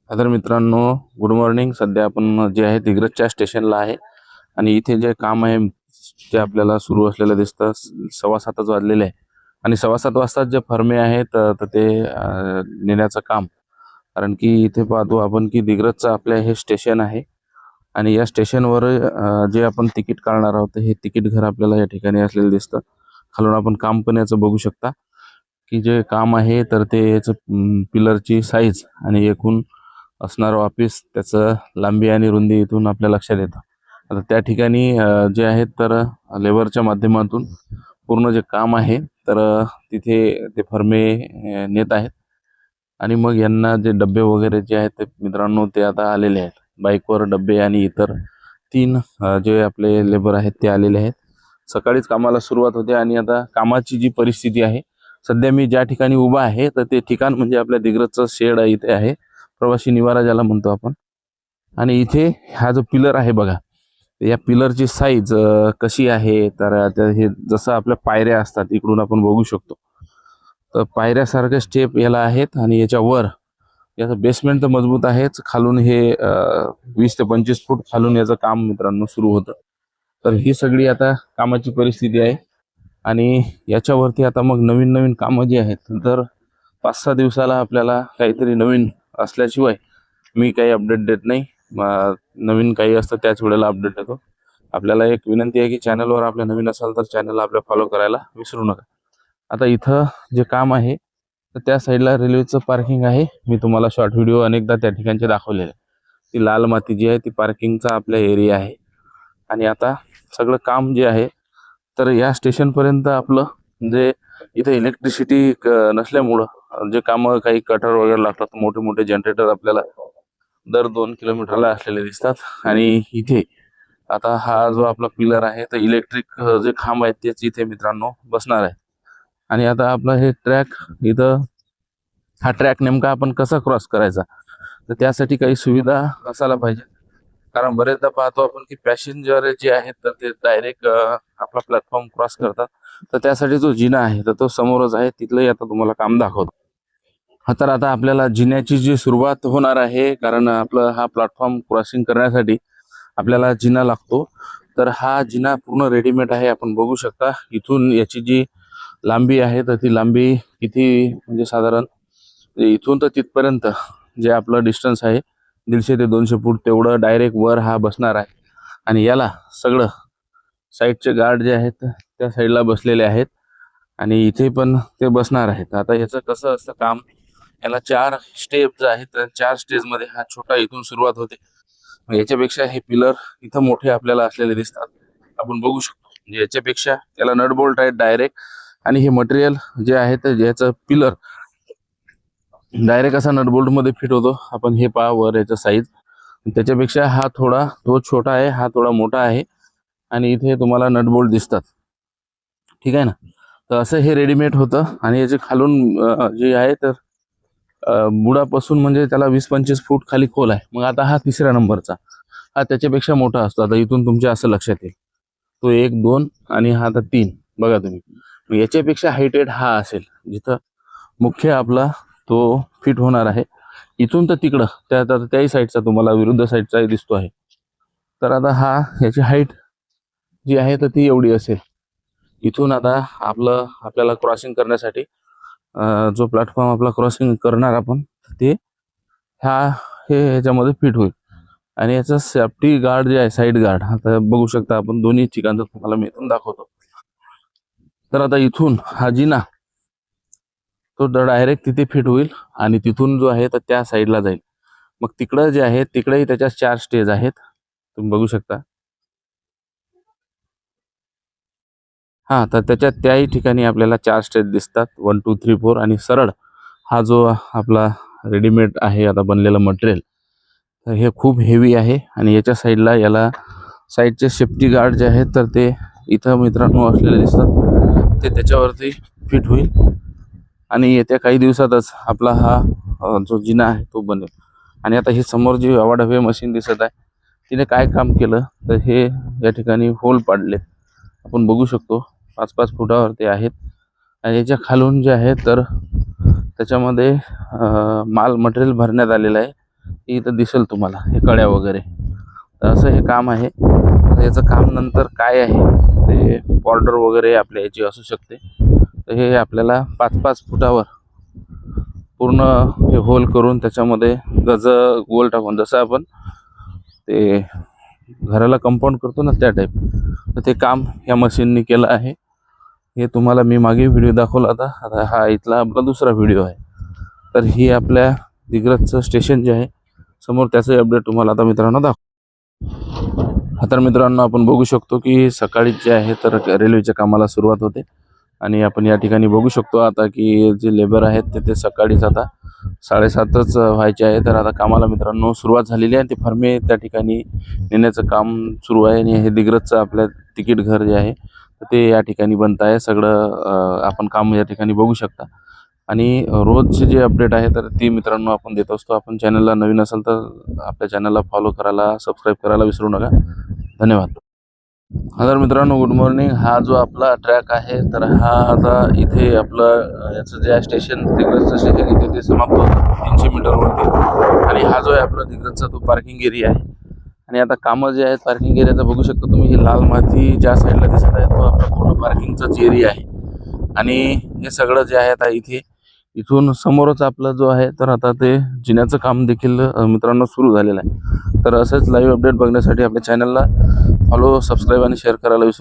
तर मित्रांनो, good morning. सध्या आपण जे आहे दिग्रजच्या स्टेशनला आहे आणि इथे जे काम आहे ते आपल्याला सुरू असलेलं दिसतं. 7:15 वाजलेले आहे आणि 7:15 वाजता जे फर्मे आहेत तर ते नेण्याचं काम. कारण की इथे पाहतो आपण की दिग्रजचं आपल्या हे स्टेशन आहे आणि या स्टेशनवर जे आपण तिकीट काढणार आहोत हे तिकीट घर आपल्याला या ठिकाणी असलेलं दिसतं. खालून आपण काम पण याचं बघू शकता की जे काम आहे तर ते याचं पिलरची साईज आणि एकूण असणारं ऑफिस, त्याचं लांबी आणि रुंदी इथून आपल्या लक्षात येतं. आता त्या ठिकाणी जे आहेत तर लेबरच्या माध्यमातून पूर्ण जे काम आहे तर तिथे ते फर्मे नेत आहेत आणि मग यांना जे डब्बे वगैरे जे आहेत ते मित्रांनो ते आता आलेले आहेत. बाईकवर डब्बे आणि इतर 3 जे आपले लेबर आहेत ते आलेले आहेत. सकाळीच कामाला सुरुवात होते आणि आता कामाची जी परिस्थिती आहे, सध्या मी ज्या ठिकाणी उभा आहे तर ते ठिकाण म्हणजे आपल्या दिग्रजचं शेड इथे आहे, प्रवासी निवारा ज्याला म्हणतो आपण. आणि इथे हा जो पिलर आहे बघा, या पिलरची साईज कशी आहे तर आता हे जसं आपल्या पायऱ्या असतात इकडून आपण बघू शकतो, तर पायऱ्यासारखे स्टेप याला आहेत आणि याच्यावर याचं बेसमेंट तर मजबूत आहेच, खालून हे 20 ते 25 फूट खालून याचं काम मित्रांनो सुरू होतं. तर ही सगळी आता कामाची परिस्थिती आहे आणि याच्यावरती आता मग नवीन नवीन कामं जी आहेत तर 5-6 दिवसाला आपल्याला काहीतरी नवीन असल्याशिवाय मी काही अपडेट देत नाही. नवीन काही असतं त्याच वेळेला अपडेट देतो. आपल्याला एक विनंती आहे की चॅनलवर आपल्या नवीन असाल तर चॅनलला आपल्या फॉलो करायला विसरू नका. आता इथं जे काम आहे तर त्या साईडला रेल्वेचं पार्किंग आहे. मी तुम्हाला शॉर्ट व्हिडिओ अनेकदा त्या ठिकाणचे दाखवलेले आहे. ती लाल माती जी आहे ती पार्किंगचा आपला एरिया आहे आणि आता सगळं काम जे आहे तर या स्टेशनपर्यंत आपलं जे इथे इलेक्ट्रिसिटी नसल्यामुळं जे कामं काही कटर वगैरे लागतात, मोठे मोठे जनरेटर आपल्याला दर 2 किलोमीटरला असलेले दिसतात आणि इथे आता हा जो आपला पिलर आहे तर इलेक्ट्रिक जे खांब आहेत तेच इथे मित्रांनो बसणार आहे. आणि आता आपला हे ट्रॅक इथं, हा ट्रॅक नेमका आपण कसा क्रॉस करायचा तर त्यासाठी काही सुविधा असायला पाहिजे. कारण बरेचदा पाहतो आपण की पॅसेंजर जे आहेत तर ते डायरेक्ट आपला प्लॅटफॉर्म क्रॉस करतात. तर त्यासाठी जो जिना आहे तर तो समोरच आहे, तिथलंही आता तुम्हाला काम दाखवतो. हा तर आता आपल्याला जिन्याची जी सुरुवात होणार आहे, कारण आपलं हा प्लॅटफॉर्म क्रॉसिंग करण्यासाठी आपल्याला जिना लागतो. तर हा जिना पूर्ण रेडीमेड आहे, आपण बघू शकता. इथून याची जी लांबी आहे तर ती लांबी किती म्हणजे साधारण इथून तर तिथपर्यंत जे आपलं डिस्टन्स आहे 150 ते 200 फूट तेवढं डायरेक्ट वर हा बसणार आहे. आणि याला सगळं साईडचे गार्ड जे आहेत त्या साईडला बसलेले आहेत आणि इथे पण ते बसणार आहेत. आता याचं कसं असतं काम, याला 4 स्टेप जे आहेत तर 4 स्टेजमध्ये हा छोटा इथून सुरुवात होते. याच्यापेक्षा हे पिलर इथं मोठे आपल्याला असलेले दिसतात, आपण बघू शकतो. म्हणजे याच्यापेक्षा त्याला नट बोल्ट आहेत डायरेक्ट आणि हे मटेरियल जे आहे तर याचं पिलर डायरेक्ट असा नट बोल्ट मध्ये फिट होतो. आपण हे पहा वर याचा साईज, त्याच्यापेक्षा हा थोडा तो छोटा आहे, हा थोडा मोठा आहे आणि इथे तुम्हाला नट बोल्ट दिसतात. ठीक आहे ना. तर असं हे रेडीमेड होतं आणि याचे खालून जे आहे तर बुडापासून म्हणजे त्याला 20-25 फूट खाली खोल आहे. मग आता हा 3ऱ्या नंबरचा, हा त्याच्यापेक्षा मोठा असतो. आता इथून तुमच्या असं लक्षात येईल, तो 1, 2 आणि हा आता 3 बघा तुम्ही. मग याच्यापेक्षा हायटेड हा असेल, जिथं मुख्य आपला तो फिट होणार आहे. इथून तर तिकडं त्याही साईडचा तुम्हाला विरुद्ध साईडचाही दिसतो आहे. तर आता हा याची हाईट जी आहे तर ती एवढी असेल. इथून आता आपल्याला क्रॉसिंग करण्यासाठी जो प्लॅटफॉर्म आपला क्रॉसिंग करणार आपण ते ह्या हे ह्याच्यामध्ये फिट होईल. आणि याचा सेफ्टी गार्ड जे आहे, साईड गार्ड, आता बघू शकता आपण दोन्ही ठिकाणचं तुम्हाला मी इथून दाखवतो. तर आता इथून हा जिना तो डायरेक्ट तिथे फिट होईल आणि तिथून जो आहे तर त्या साईडला जाईल. मग तिकडं जे आहे तिकडेही त्याच्या 4 स्टेज आहेत, तुम्ही बघू शकता. हा तर त्याच्या त्याही ठिकाणी आपल्याला 4 स्टेज दिसतात, 1 2 3 4. आणि सरळ हा जो आपला रेडीमेड आहे आता बनलेलं मटेरियल, तर हे खूप हेवी आहे आणि याच्या साईडला याला साईडचे सेफ्टी गार्ड जे आहेत तर ते इथं मित्रांनो असलेले दिसतात, ते त्याच्यावरती फिट होईल आणि येत्या काही दिवसातच आपला हा जो जिना आहे तो बनेल. आणि आता ही समोर जी अवाढव्य मशीन दिसत आहे तिने काय काम केलं तर हे या ठिकाणी होल पाडले, आपण बघू शकतो. 5-5 फुटावर ते आहेत आणि याच्या खालून जे आहे तर त्याच्यामध्ये माल मटेरियल भरण्यात आलेलं आहे. इथं दिसेल तुम्हाला हे कड्या वगैरे. तर असं हे काम आहे. तर याचं काम नंतर काय आहे ते बॉर्डर वगैरे आपल्या याची असू शकते. तर हे आपल्याला 5-5 फुटावर पूर्ण हे होल करून त्याच्यामध्ये गज गोल टाकून, जसं आपण ते घराला कंपाऊंड करतो ना त्या टाईप, तर ते काम या मशीननी केलं आहे. हे तुम्हाला मी मागे व्हिडिओ दाखवला होता. आता हा इथला आपला दुसरा व्हिडिओ आहे. तर ही आपल्या दिग्रजचं स्टेशन जे आहे समोर, त्याचं अपडेट तुम्हाला आता मित्रांनो तर मित्रांनो आपण बघू शकतो की सकाळी जे आहे तर रेल्वेच्या कामाला सुरुवात होते. आणि आपण या ठिकाणी बघू शकतो आता की जे लेबर आहेत ते सकाळीच आता 7:30च व्हायचे आहे. तर आता कामाला मित्रांनो सुरुवात झालेली आहे. ते फर्मे त्या ठिकाणी नेण्याचं काम सुरू आहे. आणि हे दिग्रजचं आपल्या तिकीट घर जे आहे तर ते या ठिकाणी बनत आहे. सगळं आपण काम या ठिकाणी बघू शकता. आणि रोजचे जे अपडेट आहे तर ती मित्रांनो आपण देत असतो. आपण चॅनलला नवीन असाल तर आपल्या चॅनलला फॉलो करायला, सबस्क्राईब करायला विसरू नका. धन्यवाद. तर मित्रांनो गुड मॉर्निंग. हा जो आपला ट्रॅक आहे तर हा आता इथे आपलं याचं जे आहे स्टेशन, दिग्रजचं स्टेशन इथे ते समाप्त होतं 300 मीटरवरती. आणि हा जो आहे आपला दिग्रजचा तो पार्किंग एरिया आहे. आणि आता कामं जे आहेत पार्किंग एरियाचं बघू शकता तुम्ही. ही लाल माती ज्या साईडला दिसत आहे तो आपला पूर्ण पार्किंगचाच एरिया आहे. आणि हे सगळं जे आहे आता इथून समोरच आपलं जो आहे तर आता ते जिन्याचं काम देखील मित्रांनो सुरू झालेलं आहे. तर असंच लाईव्ह अपडेट बघण्यासाठी आपल्या चॅनलला फॉलो, सबस्क्राईब आणि शेअर करायला विसरू